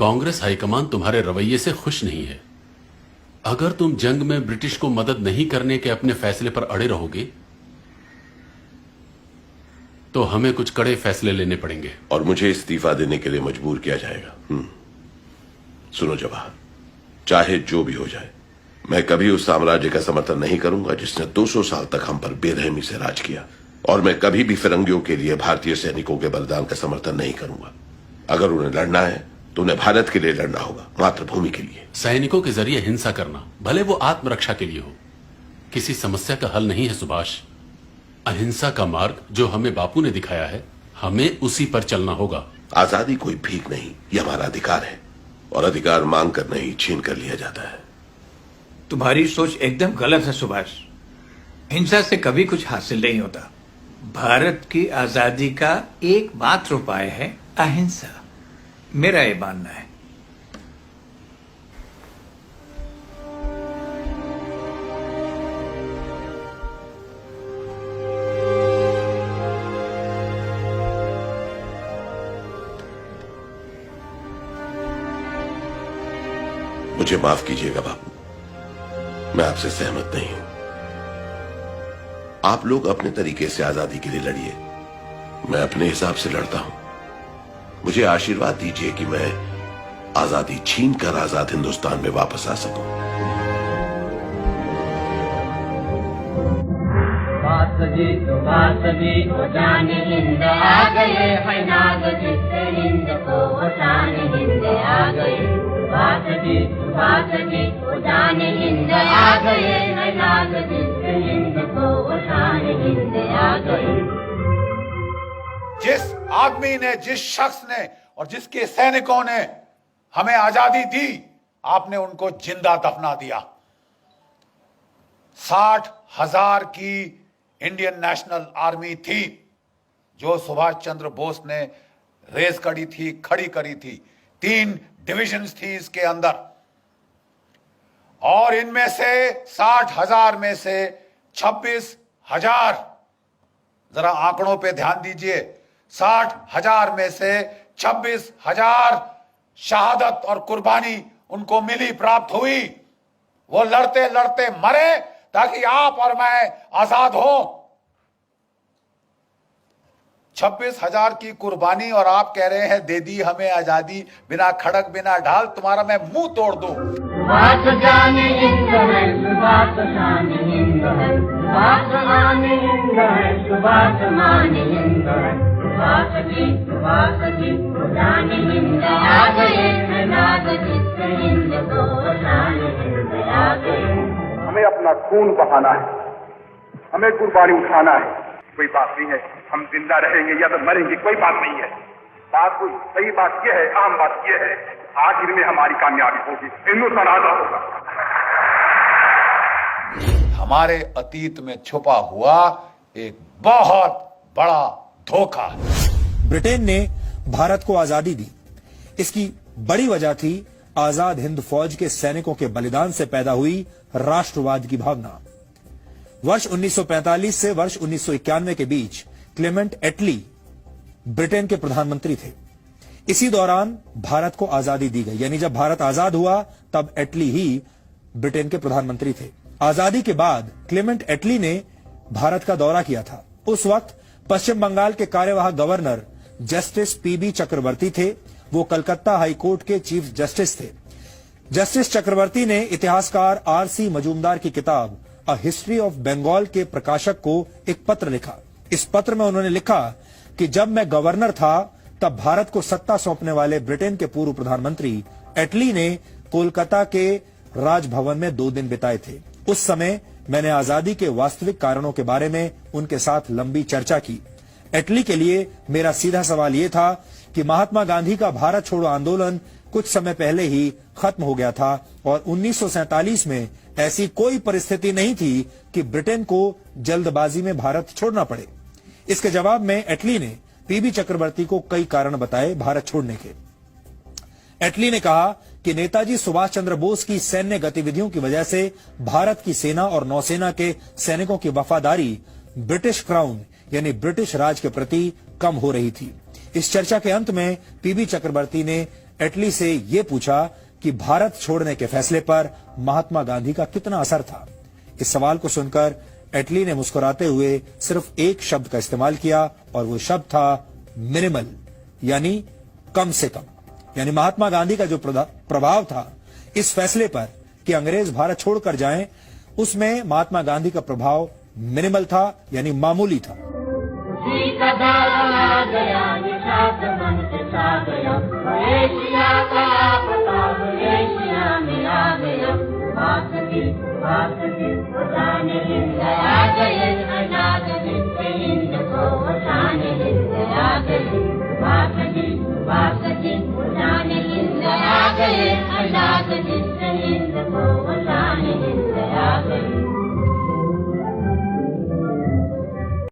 Congress high command तुम्हारे रवैये से खुश नहीं है। अगर तुम जंग में ब्रिटिश को मदद नहीं करने के अपने फैसले पर अड़े रहोगे तो हमें कुछ कड़े फैसले लेने पड़ेंगे। और मुझे इस्तीफा देने के लिए मजबूर किया जाएगा। सुनो जवाहर, चाहे जो भी हो जाए, मैं कभी उस साम्राज्य का समर्थन नहीं करूंगा जिसने 200 साल तक हम पर बेरहमी से राज किया। और मैं कभी भी फिरंगियों के लिए भारतीय सैनिकों के बलिदान का समर्थन नहीं करूंगा। अगर उन्हें लड़ना है तो उन्हें भारत के लिए लड़ना होगा, मातृभूमि के लिए। सैनिकों के जरिए हिंसा करना, भले वो आत्मरक्षा के लिए हो, किसी समस्या का हल नहीं है सुभाष। अहिंसा का मार्ग जो हमें बापू ने दिखाया है, हमें उसी पर चलना होगा। आजादी कोई भीख नहीं, ये हमारा अधिकार है, और अधिकार मांग कर नहीं, छीन कर लिया जाता है। तुम्हारी सोच एकदम गलत है सुभाष। हिंसा से कभी कुछ हासिल नहीं होता। भारत की आजादी का एकमात्र उपाय है अहिंसा। मेरा ये मानना है। मुझे माफ कीजिएगा बापू, मैं आपसे सहमत नहीं हूं। आप लोग अपने तरीके से आजादी के लिए लड़िए, मैं अपने हिसाब से लड़ता हूं। मुझे आशीर्वाद दीजिए कि मैं आजादी छीन कर आजाद हिंदुस्तान में वापस आ सकूं। वो जाने हिंद आ गए है नाग जिससे हिंद को वो जाने हिंद आ गए। वो जाने हिंद आ गए है नाग जिससे हिंद को वो जाने हिंद आ गए। जिस आदमी ने, जिस शख्स ने और जिसके सैनिकों ने हमें आजादी दी, आपने उनको जिंदा दफना दिया। 60,000 की इंडियन नेशनल आर्मी थी जो सुभाष चंद्र बोस ने रेस करी थी, खड़ी करी थी। 3 डिविजन्स थी इसके अंदर, और इनमें से 60,000 में से 26,000, जरा आंकड़ों पे ध्यान दीजिए, 60,000 में से 26,000 शहादत और कुर्बानी उनको मिली, प्राप्त हुई। वो लड़ते लड़ते मरे ताकि आप और मैं आजाद हो। 26,000 की कुर्बानी, और आप कह रहे हैं दे दी हमें आजादी बिना खड़क बिना ढाल। तुम्हारा मैं मुंह तोड़ दूं। बात जाने हिंद है, बात जाने हिंद है, बात माने हिंद है, बात माने हिंद है। बात जी वो जाने हिंद आ गए है नाग जिससे हिंद को वो जाने हिंद आ गए। हमें अपना खून बहाना है, हमें कुर्बानी उठाना है। कोई बात नहीं है हम जिंदा रहेंगे या तो मरेंगे, कोई बात नहीं है। बात कोई सही बात यह है, आम बात यह है, आखिर में हमारी कामयाबी होगी, हिंदुस्तान आजाद होगा। हमारे अतीत में छुपा हुआ एक बहुत बड़ा धोखा है। ब्रिटेन ने भारत को आजादी दी, इसकी बड़ी वजह थी आजाद हिंद फौज के सैनिकों के बलिदान से पैदा हुई राष्ट्रवाद की भावना। वर्ष 1945 से वर्ष 1991 के बीच क्लेमेंट एटली ब्रिटेन के प्रधानमंत्री थे। इसी दौरान भारत को आजादी दी गई, यानी जब भारत आजाद हुआ तब एटली ही ब्रिटेन के प्रधानमंत्री थे। आजादी के बाद क्लेमेंट एटली ने भारत का दौरा किया था। उस वक्त पश्चिम बंगाल के कार्यवाहक गवर्नर जस्टिस पीबी चक्रवर्ती थे। वो कलकत्ता हाईकोर्ट के चीफ जस्टिस थे। जस्टिस चक्रवर्ती ने इतिहासकार आरसी मजूमदार की किताब अ हिस्ट्री ऑफ बंगाल के प्रकाशक को एक पत्र लिखा। इस पत्र में उन्होंने लिखा कि जब मैं गवर्नर था तब भारत को सत्ता सौंपने वाले ब्रिटेन के पूर्व प्रधानमंत्री एटली ने कोलकाता के राजभवन में 2 दिन बिताए थे। उस समय मैंने आजादी के वास्तविक कारणों के बारे में उनके साथ लंबी चर्चा की। एटली के लिए मेरा सीधा सवाल यह था कि महात्मा गांधी का भारत छोड़ो आंदोलन कुछ समय पहले ही खत्म हो गया था और 1947 में ऐसी कोई परिस्थिति नहीं थी कि ब्रिटेन को जल्दबाजी में भारत छोड़ना पड़े। इसके जवाब में एटली ने पीबी चक्रवर्ती को कई कारण बताए भारत छोड़ने के। एटली ने कहा कि नेताजी सुभाष चंद्र बोस की सैन्य गतिविधियों की वजह से भारत की सेना और नौसेना के सैनिकों की वफादारी ब्रिटिश क्राउन यानी ब्रिटिश राज के प्रति कम हो रही थी। इस चर्चा के अंत में पीबी चक्रवर्ती ने एटली से यह पूछा कि भारत छोड़ने के फैसले पर महात्मा गांधी का कितना असर था। इस सवाल को सुनकर एटली ने मुस्कुराते हुए सिर्फ एक शब्द का इस्तेमाल किया और वो शब्द था मिनिमल, यानी कम से कम। यानी महात्मा गांधी का जो प्रभाव था इस फैसले पर कि अंग्रेज भारत छोड़कर जाएं, उसमें महात्मा गांधी का प्रभाव मिनिमल था, यानी मामूली था। जी का दाला गया, निशात मन के सा गया, एशिया